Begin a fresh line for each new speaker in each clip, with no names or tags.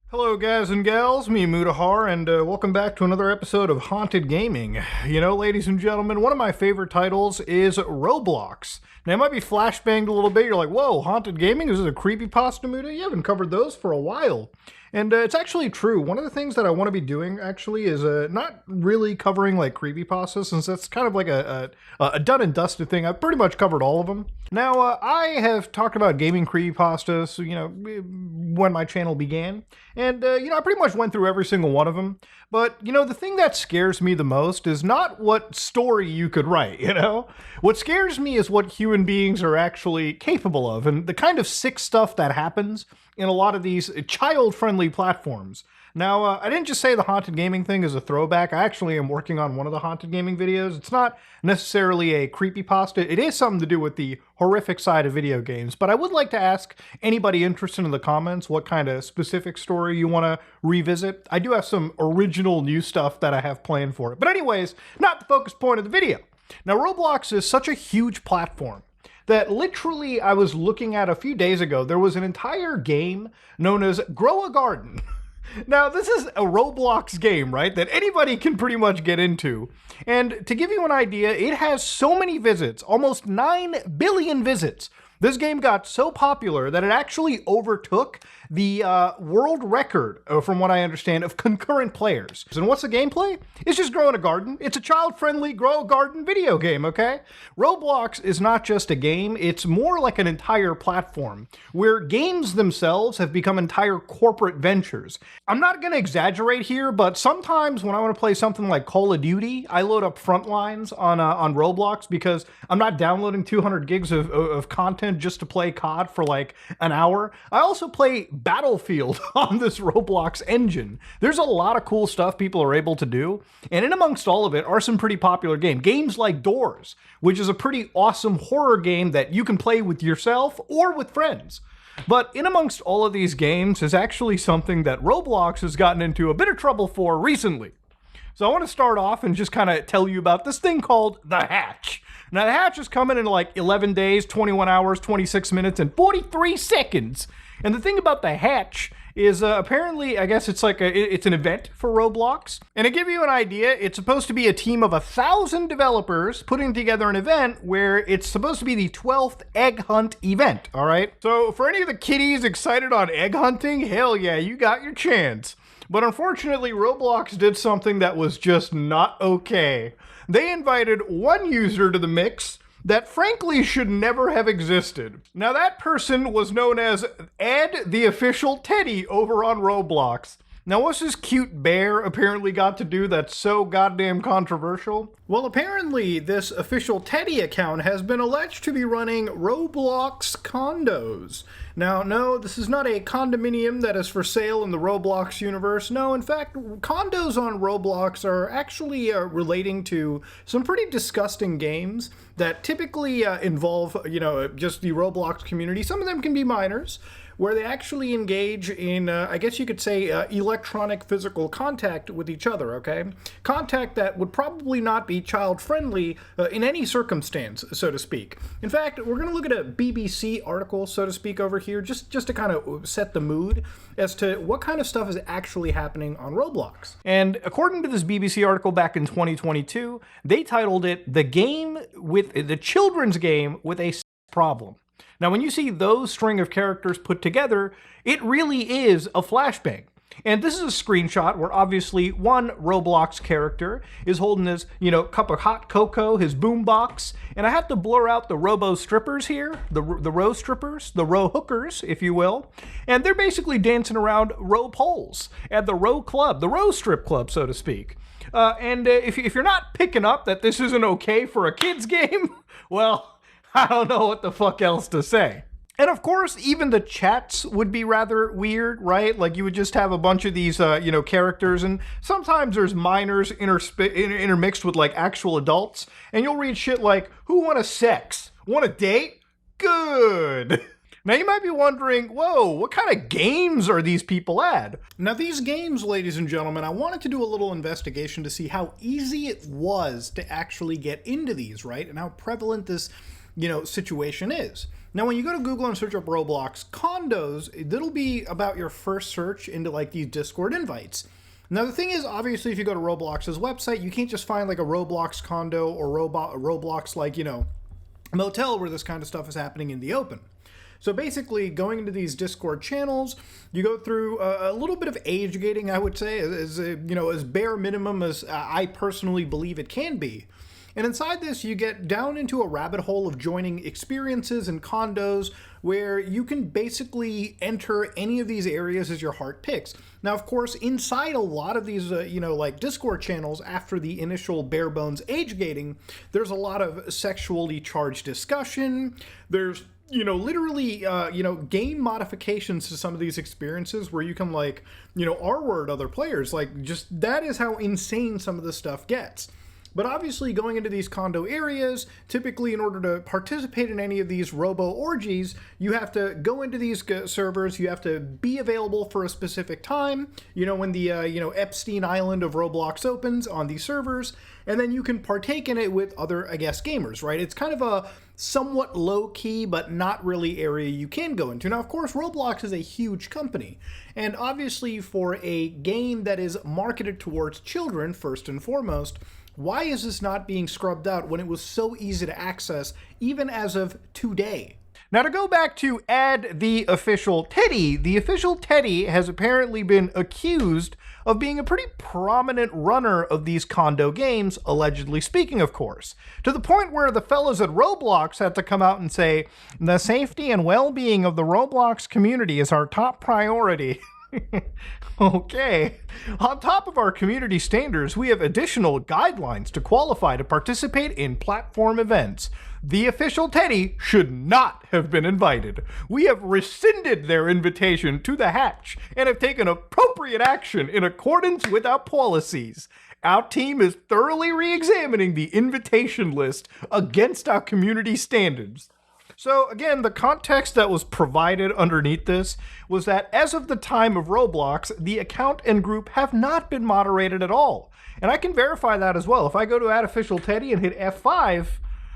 Hello, guys and gals, me Mudahar, and welcome back to another episode of Haunted Gaming. You know, ladies and gentlemen, one of my favorite titles is Roblox. Now, it might be flashbanged a little bit. You're like, whoa, Haunted Gaming? Is this a creepypasta, Muda? You haven't covered those for a while. And it's actually true. One of the things that I want to be doing, actually, is not really covering, like, creepypastas, since that's kind of like a done and dusted thing. I've pretty much covered all of them. Now, I have talked about gaming creepypastas, you know, when my channel began. And, you know, I pretty much went through every single one of them. But, you know, the thing that scares me the most is not what story you could write, you know? What scares me is what human beings are actually capable of, and the kind of sick stuff that happens in a lot of these child-friendly platforms. Now, I didn't just say the haunted gaming thing is a throwback. I actually am working on one of the haunted gaming videos. It's not necessarily a creepypasta. It is something to do with the horrific side of video games. But I would like to ask anybody interested in the comments what kind of specific story you want to revisit. I do have some original new stuff that I have planned for it. But anyways, not the focus point of the video. Now, Roblox is such a huge platform that literally I was looking at a few days ago. There was an entire game known as Grow a Garden. Now, this is a Roblox game, right, that anybody can pretty much get into. And to give you an idea, it has so many visits, almost 9 billion visits. This game got so popular that it actually overtook the world record, from what I understand, of concurrent players. And what's the gameplay? It's just growing a garden. It's a child-friendly grow a garden video game, okay? Roblox is not just a game, it's more like an entire platform, where games themselves have become entire corporate ventures. I'm not gonna exaggerate here, but sometimes when I wanna play something like Call of Duty, I load up Frontlines on Roblox because I'm not downloading 200 gigs of content just to play COD for like an hour. I also play Battlefield on this Roblox engine. There's a lot of cool stuff people are able to do, and in amongst all of it are some pretty popular games like Doors, which is a pretty awesome horror game that you can play with yourself or with friends. But in amongst all of these games is actually something that Roblox has gotten into a bit of trouble for recently. So I want to start off and just kind of tell you about this thing called the Hatch. Now, the Hatch is coming in like 11 days, 21 hours, 26 minutes, and 43 seconds. And the thing about the Hatch is apparently, I guess it's like it's an event for Roblox. And to give you an idea, it's supposed to be a team of 1,000 developers putting together an event where it's supposed to be the 12th egg hunt event, all right? So for any of the kiddies excited on egg hunting, hell yeah, you got your chance. But unfortunately, Roblox did something that was just not okay. They invited one user to the mix that frankly should never have existed. Now, that person was known as Ed the Official Teddy over on Roblox. Now, what's this cute bear apparently got to do that's so goddamn controversial? Well, apparently this Official Teddy account has been alleged to be running Roblox condos. Now, no, this is not a condominium that is for sale in the Roblox universe. No, in fact, condos on Roblox are actually relating to some pretty disgusting games that typically involve, you know, just the Roblox community. Some of them can be minors, where they actually engage in, I guess you could say, electronic physical contact with each other, okay? Contact that would probably not be child-friendly in any circumstance, so to speak. In fact, we're going to look at a BBC article, so to speak, over here, just to kind of set the mood as to what kind of stuff is actually happening on Roblox. And according to this BBC article back in 2022, they titled it the children's game with a problem. Now, when you see those string of characters put together, it really is a flashbang. And this is a screenshot where obviously one Roblox character is holding his, you know, cup of hot cocoa, his boombox, and I have to blur out the robo strippers here, the row strippers, the row hookers, if you will, and they're basically dancing around row poles at the row club, the row strip club, so to speak. If you're not picking up that this isn't okay for a kid's game, well, I don't know what the fuck else to say. And of course, even the chats would be rather weird, right? Like you would just have a bunch of these, characters, and sometimes there's minors intermixed with like actual adults, and you'll read shit like, "Who want a sex? Want a date? Good." Now you might be wondering, whoa, what kind of games are these people at? Now these games, ladies and gentlemen, I wanted to do a little investigation to see how easy it was to actually get into these, right? And how prevalent this situation is. Now, when you go to Google and search up Roblox condos, it'll be about your first search into like these Discord invites. Now, the thing is, obviously, if you go to Roblox's website, you can't just find like a Roblox condo or Roblox like, motel where this kind of stuff is happening in the open. So basically, going into these Discord channels, you go through a little bit of age gating, I would say, as bare minimum as I personally believe it can be. And inside this, you get down into a rabbit hole of joining experiences and condos where you can basically enter any of these areas as your heart picks. Now, of course, inside a lot of these, like Discord channels, after the initial bare bones age gating, there's a lot of sexually charged discussion. There's literally, game modifications to some of these experiences where you can R-word other players. Like, just that is how insane some of this stuff gets. But obviously, going into these condo areas, typically in order to participate in any of these robo orgies, you have to go into these servers, you have to be available for a specific time, when the, Epstein Island of Roblox opens on these servers, and then you can partake in it with other, gamers, right? It's kind of a somewhat low-key, but not really area you can go into. Now, of course, Roblox is a huge company, and obviously for a game that is marketed towards children, first and foremost, why is this not being scrubbed out when it was so easy to access, even as of today? Now, to go back to add the official Teddy has apparently been accused of being a pretty prominent runner of these condo games, allegedly speaking, of course, to the point where the fellas at Roblox had to come out and say, the safety and well-being of the Roblox community is our top priority. Okay. On top of our community standards, we have additional guidelines to qualify to participate in platform events. The official Teddy should not have been invited. We have rescinded their invitation to the hatch and have taken appropriate action in accordance with our policies. Our team is thoroughly re-examining the invitation list against our community standards. So again, the context that was provided underneath this was that as of the time of Roblox, the account and group have not been moderated at all. And I can verify that as well. If I go to @officialteddy and hit F5,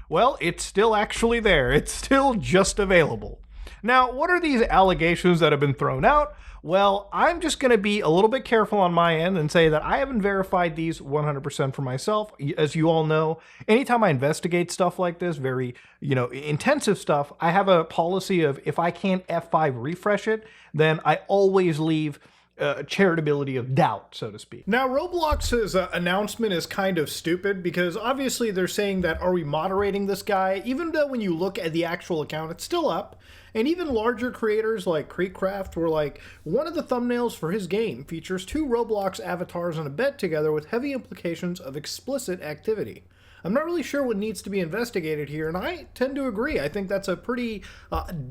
well, it's still actually there. It's still just available. Now, what are these allegations that have been thrown out? Well, I'm just going to be a little bit careful on my end and say that I haven't verified these 100% for myself. As you all know, anytime I investigate stuff like this, very, intensive stuff, I have a policy of if I can't F5 refresh it, then I always leave charitability of doubt, so to speak. Now, Roblox's announcement is kind of stupid because obviously they're saying that, are we moderating this guy? Even though when you look at the actual account, it's still up. And even larger creators like Creekcraft were like, one of the thumbnails for his game features 2 Roblox avatars on a bed together with heavy implications of explicit activity. I'm not really sure what needs to be investigated here, and I tend to agree. I think that's a pretty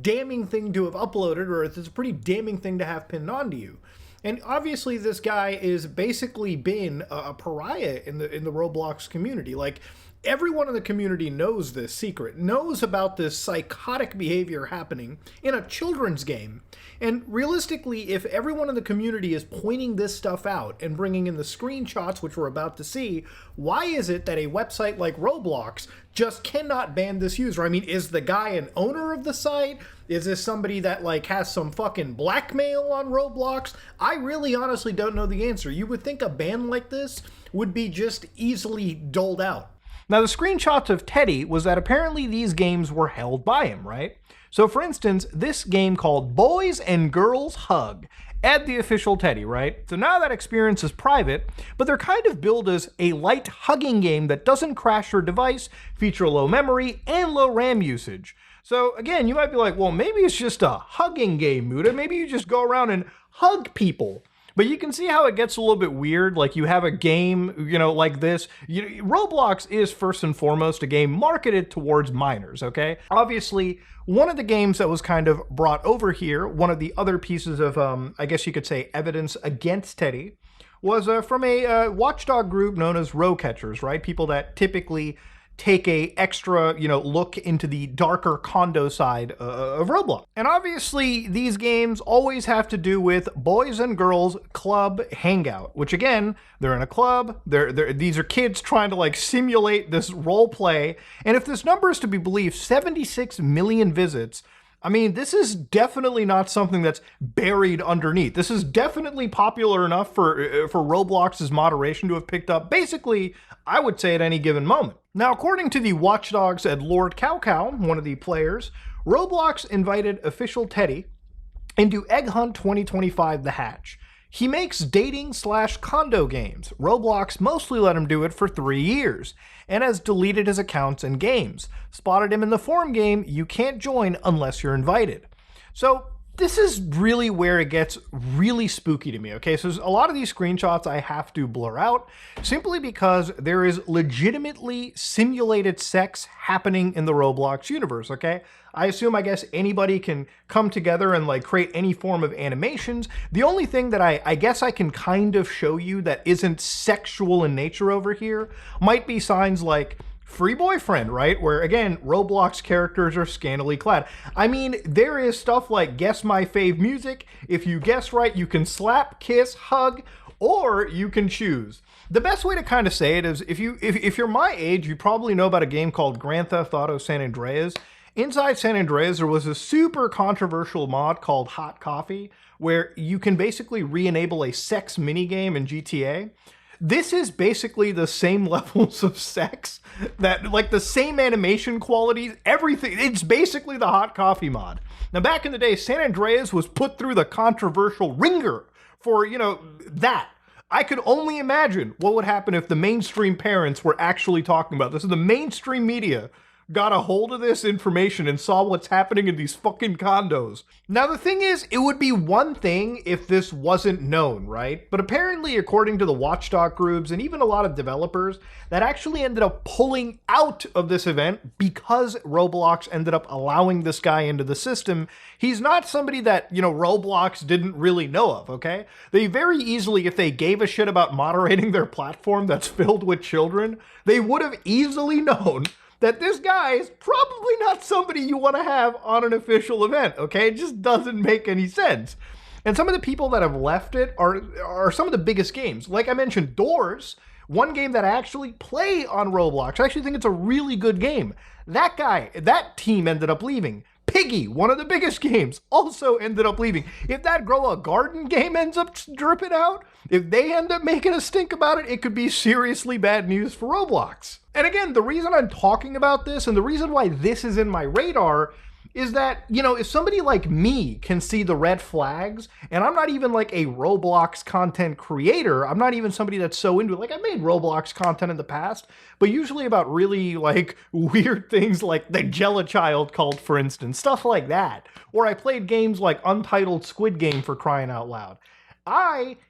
damning thing to have uploaded, or it's a pretty damning thing to have pinned onto you. And obviously this guy is basically been a pariah in the Roblox community. Like, everyone in the community knows this secret, knows about this psychotic behavior happening in a children's game. And realistically, if everyone in the community is pointing this stuff out and bringing in the screenshots, which we're about to see, why is it that a website like Roblox just cannot ban this user? I mean, is the guy an owner of the site? Is this somebody that has some fucking blackmail on Roblox? I really honestly don't know the answer. You would think a ban like this would be just easily doled out. Now, the screenshots of Teddy was that apparently these games were held by him, right? So for instance, this game called Boys and Girls Hug, add the official Teddy, right? So now that experience is private, but they're kind of billed as a light hugging game that doesn't crash your device, feature low memory, and low RAM usage. So again, you might be like, well, maybe it's just a hugging game, Muda. Maybe you just go around and hug people. But you can see how it gets a little bit weird. Like, you have a game, like this. Roblox is first and foremost a game marketed towards minors, okay? Obviously, one of the games that was kind of brought over here, one of the other pieces of, I guess you could say, evidence against Teddy, was from a watchdog group known as row catchers, right? People that typically take a extra, look into the darker condo side of Roblox. And obviously, these games always have to do with boys and girls club hangout, which again, they're in a club. These are kids trying to like simulate this role play. And if this number is to be believed, 76 million visits. I mean, this is definitely not something that's buried underneath. This is definitely popular enough for Roblox's moderation to have picked up basically, I would say, at any given moment. Now, according to the watchdogs at Lord Cow Cow, one of the players, Roblox invited official Teddy into Egg Hunt 2025 The Hatch. He makes dating/condo games. Roblox mostly let him do it for 3 years, and has deleted his accounts and games. Spotted him in the forum game, you can't join unless you're invited. So this is really where it gets really spooky to me, okay? So a lot of these screenshots I have to blur out simply because there is legitimately simulated sex happening in the Roblox universe, okay? I guess anybody can come together and like create any form of animations. The only thing that I guess I can kind of show you that isn't sexual in nature over here might be signs like free boyfriend, right? Where again, Roblox characters are scantily clad. I mean, there is stuff like guess my fave music. If you guess right, you can slap, kiss, hug, or you can choose. The best way to kind of say it is if you're my age, you probably know about a game called Grand Theft Auto San Andreas. Inside San Andreas, there was a super controversial mod called Hot Coffee, where you can basically re-enable a sex minigame in GTA. This is basically the same levels of sex, that like the same animation quality, everything. It's basically the Hot Coffee mod. Now, back in the day, San Andreas was put through the controversial ringer for, that. I could only imagine what would happen if the mainstream parents were actually talking about this. And the mainstream media got a hold of this information and saw what's happening in these fucking condos. Now, the thing is, it would be one thing if this wasn't known, right? But apparently, according to the watchdog groups and even a lot of developers, that actually ended up pulling out of this event because Roblox ended up allowing this guy into the system. He's not somebody that, Roblox didn't really know of, okay? They very easily, if they gave a shit about moderating their platform that's filled with children, they would have easily known that this guy is probably not somebody you want to have on an official event, okay? It just doesn't make any sense. And some of the people that have left it are some of the biggest games. Like I mentioned, Doors, one game that I actually play on Roblox. I actually think it's a really good game. That team ended up leaving. Piggy, one of the biggest games, also ended up leaving. If that Grow a Garden game ends up dripping out, if they end up making a stink about it, it could be seriously bad news for Roblox. And again, the reason I'm talking about this and the reason why this is in my radar is that, if somebody like me can see the red flags, and I'm not even like a Roblox content creator, I'm not even somebody that's so into it. Like, I made Roblox content in the past, but usually about really like weird things like the Jella Child cult, for instance, stuff like that. Or I played games like Untitled Squid Game, for crying out loud.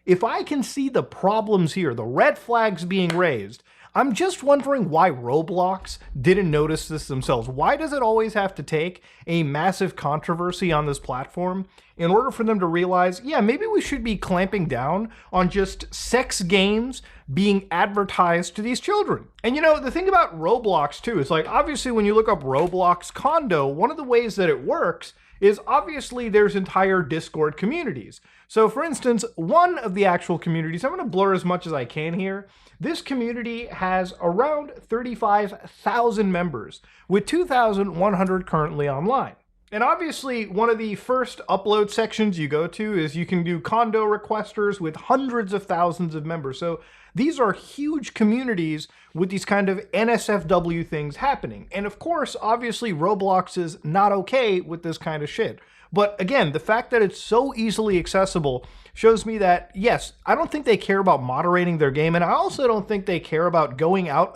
If I can see the problems here, the red flags being raised, I'm just wondering why Roblox didn't notice this themselves. Why does it always have to take a massive controversy on this platform in order for them to realize, yeah, maybe we should be clamping down on just sex games being advertised to these children? And the thing about Roblox too is like, obviously when you look up Roblox condo, one of the ways that it works is obviously there's entire Discord communities. So for instance, one of the actual communities, I'm going to blur as much as I can here. This community has around 35,000 members, with 2,100 currently online. And obviously, one of the first upload sections you go to is you can do condo requesters with hundreds of thousands of members. So these are huge communities with these kind of NSFW things happening. And of course, obviously, Roblox is not okay with this kind of shit. But again, the fact that it's so easily accessible shows me that, yes, I don't think they care about moderating their game, and I also don't think they care about going out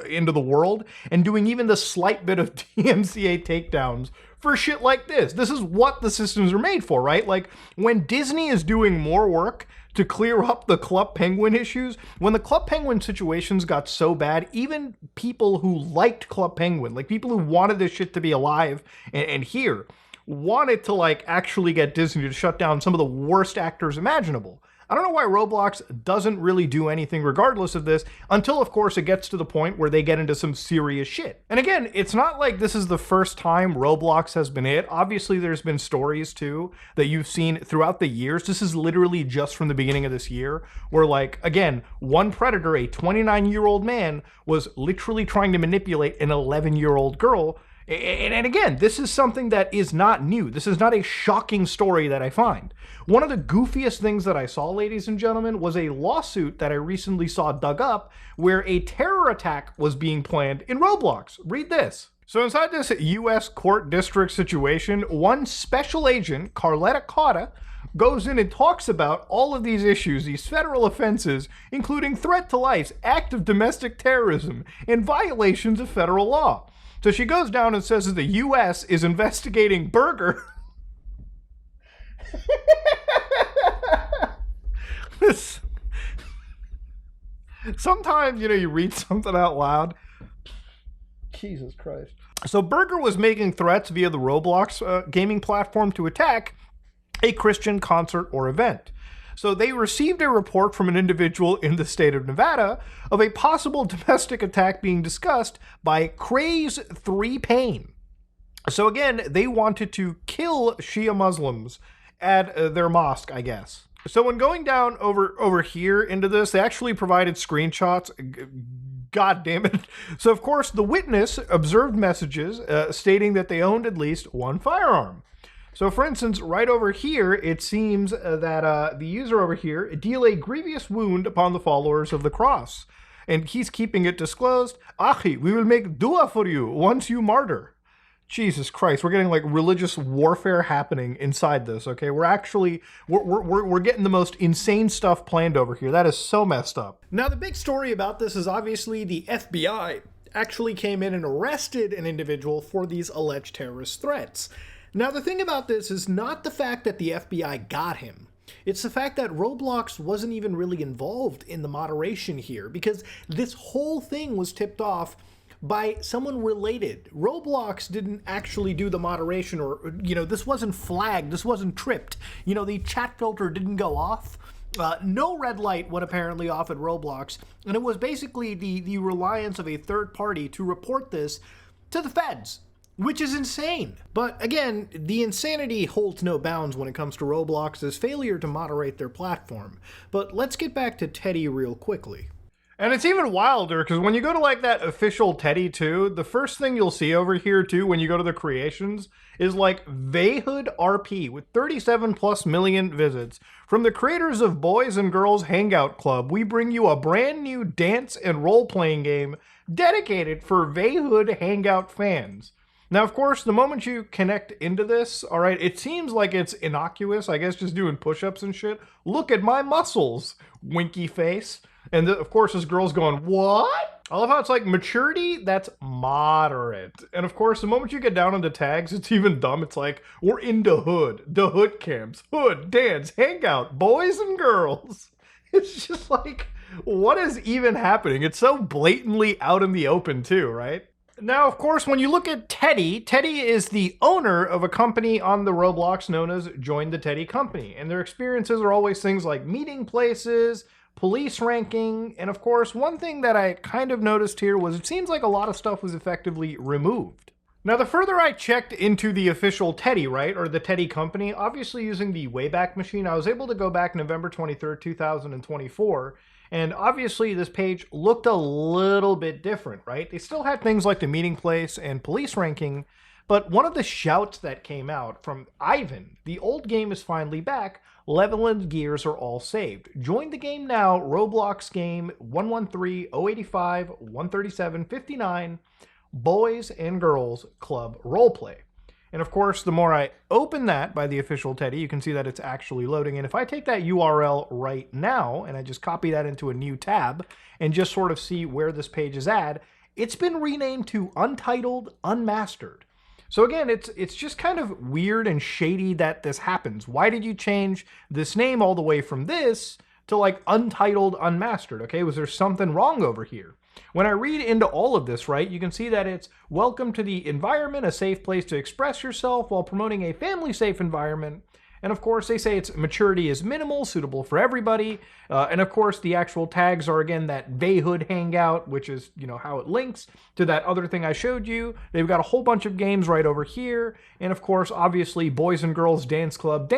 into the world and doing even the slight bit of DMCA takedowns for shit like this. This is what the systems are made for, right? Like, when Disney is doing more work to clear up the Club Penguin issues, when the Club Penguin situations got so bad, even people who liked Club Penguin, like people who wanted this shit to be alive and here, wanted to like actually get Disney to shut down some of the worst actors imaginable. I don't know why Roblox doesn't really do anything regardless of this until, of course, it gets to the point where they get into some serious shit. And again, it's not like this is the first time Roblox has been hit. Obviously, there's been stories too that you've seen throughout the years. This is literally just from the beginning of this year where, like, again, one predator, a 29-year-old man, was literally trying to manipulate an 11-year-old girl. And again, this is something that is not new. This is not a shocking story that I find. One of the goofiest things that I saw, ladies and gentlemen, was a lawsuit that I recently saw dug up where a terror attack was being planned in Roblox. Read this. So inside this U.S. court district situation, one special agent, Carletta Cotta, goes in and talks about all of these issues, these federal offenses, including threat to life, act of domestic terrorism, and violations of federal law. So she goes down and says that the U.S. is investigating Burger. Sometimes, you read something out loud. Jesus Christ. So Burger was making threats via the Roblox gaming platform to attack a Christian concert or event. So they received a report from an individual in the state of Nevada of a possible domestic attack being discussed by Craze 3 Pain. So again, they wanted to kill Shia Muslims at their mosque, I guess. So when going down over here into this, they actually provided screenshots. God damn it. So of course, the witness observed messages stating that they owned at least one firearm. So for instance, right over here, it seems that the user over here deal a grievous wound upon the followers of the cross. And he's keeping it disclosed. Achi, we will make dua for you once you martyr. Jesus Christ, we're getting like religious warfare happening inside this, okay? We're actually, we're getting the most insane stuff planned over here. That is so messed up. Now the big story about this is obviously the FBI actually came in and arrested an individual for these alleged terrorist threats. Now, the thing about this is not the fact that the FBI got him. It's the fact that Roblox wasn't even really involved in the moderation here because this whole thing was tipped off by someone related. Roblox didn't actually do the moderation or, this wasn't flagged, this wasn't tripped. The chat filter didn't go off. No red light went apparently off at Roblox, and it was basically the reliance of a third party to report this to the feds. Which is insane. But again, the insanity holds no bounds when it comes to Roblox's failure to moderate their platform. But let's get back to Teddy real quickly. And it's even wilder because when you go to like that official Teddy too, the first thing you'll see over here too when you go to the creations is like Vayhood RP with 37 plus million visits. From the creators of Boys and Girls Hangout Club, we bring you a brand new dance and role-playing game dedicated for Vayhood Hangout fans. Now, of course, the moment you connect into this, all right, it seems like it's innocuous, I guess just doing push-ups and shit. Look at my muscles, winky face. And of course, this girl's going, what? I love how it's like maturity, that's moderate. And of course, the moment you get down into tags, it's even dumb. It's like, we're into hood, the hood camps, hood, dance, hangout, boys and girls. It's just like, what is even happening? It's so blatantly out in the open too, right? Now, of course, when you look at Teddy, Teddy is the owner of a company on the Roblox known as Join the Teddy Company. And their experiences are always things like meeting places, police ranking, and of course, one thing that I kind of noticed here was it seems like a lot of stuff was effectively removed. Now, the further I checked into the official Teddy, right, or the Teddy Company, obviously using the Wayback Machine, I was able to go back November 23rd, 2024, and obviously this page looked a little bit different, right? They still had things like the meeting place and police ranking, but one of the shouts that came out from Ivan, the old game is finally back, level and gears are all saved. Join the game now, Roblox game 113 085 137 59, Boys and Girls Club Roleplay. And of course, the more I open that by the official Teddy, you can see that it's actually loading. And if I take that URL right now, and I just copy that into a new tab, and just sort of see where this page is at, it's been renamed to Untitled Unmastered. So again, it's just kind of weird and shady that this happens. Why did you change this name all the way from this to like Untitled Unmastered? Okay, was there something wrong over here? When I read into all of this, right, you can see that it's welcome to the environment, a safe place to express yourself while promoting a family-safe environment. And of course, they say its maturity is minimal, suitable for everybody. And of course, the actual tags are, again, that Bayhood hangout, which is, how it links to that other thing I showed you. They've got a whole bunch of games right over here. And of course, obviously, Boys and Girls Dance Club,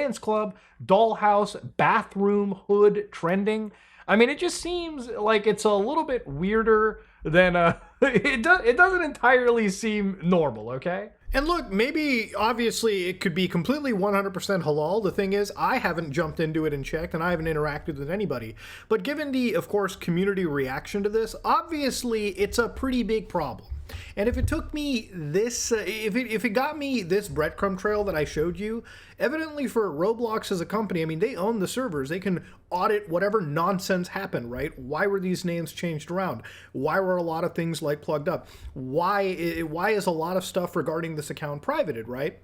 Dollhouse, Bathroom, Hood, Trending. I mean, it just seems like it's a little bit weirder than, it doesn't entirely seem normal, okay? And look, maybe, obviously, it could be completely 100% halal. The thing is, I haven't jumped into it and checked, and I haven't interacted with anybody. But given the, of course, community reaction to this, obviously, it's a pretty big problem. And if it took me this, if it got me this breadcrumb trail that I showed you, evidently for Roblox as a company, I mean, they own the servers. They can audit whatever nonsense happened, right? Why were these names changed around? Why were a lot of things like plugged up? Why is a lot of stuff regarding this account privated, right?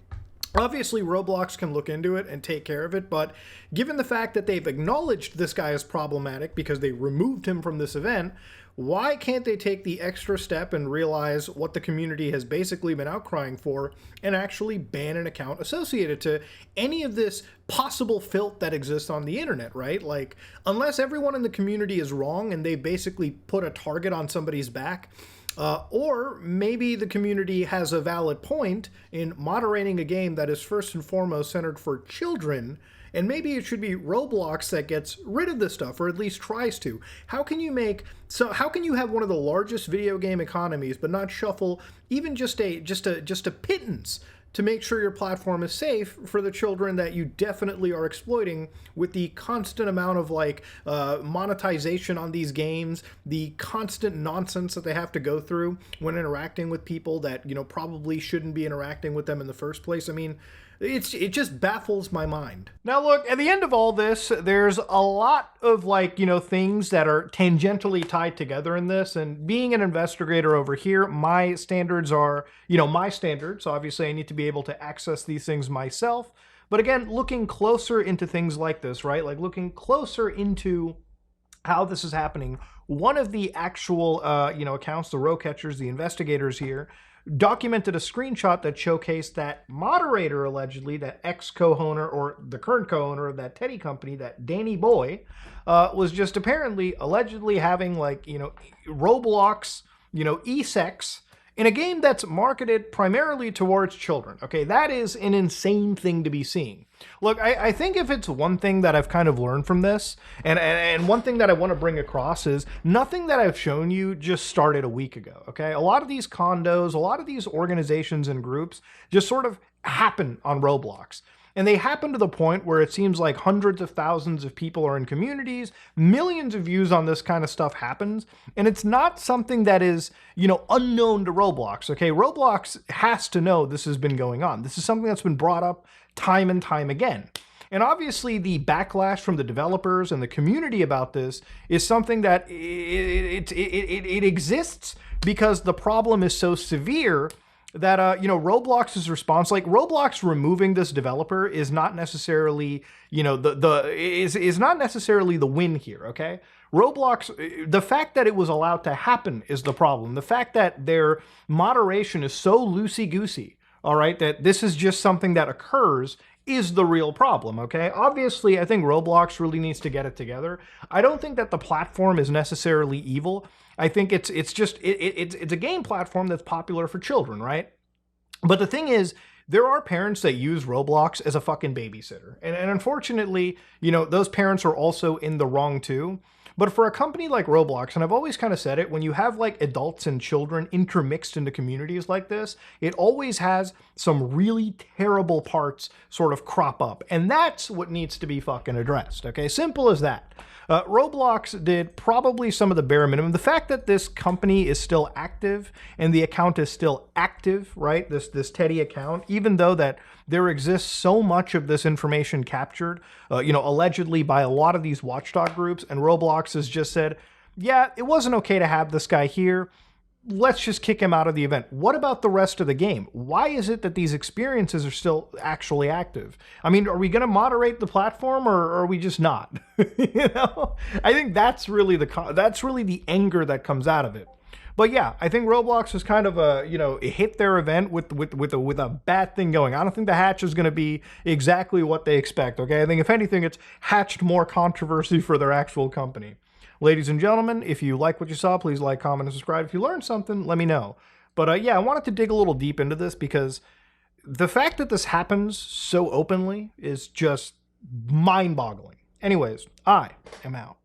Obviously, Roblox can look into it and take care of it, but given the fact that they've acknowledged this guy is problematic because they removed him from this event, why can't they take the extra step and realize what the community has basically been outcrying for and actually ban an account associated to any of this possible filth that exists on the internet, right? Like, unless everyone in the community is wrong and they basically put a target on somebody's back, or maybe the community has a valid point in moderating a game that is first and foremost centered for children, and maybe it should be Roblox that gets rid of this stuff, or at least tries to. How can you have one of the largest video game economies but not shuffle even just a pittance to make sure your platform is safe for the children that you definitely are exploiting with the constant amount of monetization on these games, the constant nonsense that they have to go through when interacting with people that, probably shouldn't be interacting with them in the first place? I mean, it just baffles my mind. Now look, at the end of all this, there's a lot of things that are tangentially tied together in this, and being an investigator over here, my standards are, my standards. So obviously I need to be able to access these things myself. But again, looking closer into things like this, right? Like looking closer into how this is happening, one of the actual, accounts, the row catchers, the investigators here, documented a screenshot that showcased that moderator, allegedly, that ex-co-owner or the current co-owner of that Teddy company, that Danny Boy, was just apparently allegedly having Roblox, e-sex in a game that's marketed primarily towards children. Okay, that is an insane thing to be seeing. Look, I think if it's one thing that I've kind of learned from this, and one thing that I want to bring across is nothing that I've shown you just started a week ago, okay? A lot of these condos, a lot of these organizations and groups just sort of happen on Roblox. And they happen to the point where it seems like hundreds of thousands of people are in communities, millions of views on this kind of stuff happens, and it's not something that is, unknown to Roblox, okay? Roblox has to know this has been going on. This is something that's been brought up time and time again. And obviously the backlash from the developers and the community about this is something that it exists because the problem is so severe that, Roblox's response, Roblox removing this developer is not necessarily, is not necessarily the win here, okay? Roblox, the fact that it was allowed to happen is the problem. The fact that their moderation is so loosey-goosey, all right, that this is just something that occurs is the real problem, okay? Obviously, I think Roblox really needs to get it together. I don't think that the platform is necessarily evil. I think it's a game platform that's popular for children, right? But the thing is, there are parents that use Roblox as a fucking babysitter. And unfortunately, those parents are also in the wrong too. But for a company like Roblox, and I've always kind of said it, when you have adults and children intermixed into communities like this, it always has some really terrible parts sort of crop up. And that's what needs to be fucking addressed, okay? Simple as that. Roblox did probably some of the bare minimum. The fact that this company is still active and the account is still active, right? This Teddy account, even though that there exists so much of this information captured, allegedly by a lot of these watchdog groups, and Roblox has just said, yeah, it wasn't okay to have this guy here. Let's just kick him out of the event. What about the rest of the game? Why is it that these experiences are still actually active? I mean, are we going to moderate the platform, or are we just not? I think that's really the anger that comes out of it. But yeah, I think Roblox is kind of a, it hit their event with a bad thing going. I don't think the hatch is going to be exactly what they expect. Okay, I think if anything, it's hatched more controversy for their actual company. Ladies and gentlemen, if you like what you saw, please like, comment, and subscribe. If you learned something, let me know. But yeah, I wanted to dig a little deep into this because the fact that this happens so openly is just mind-boggling. Anyways, I am out.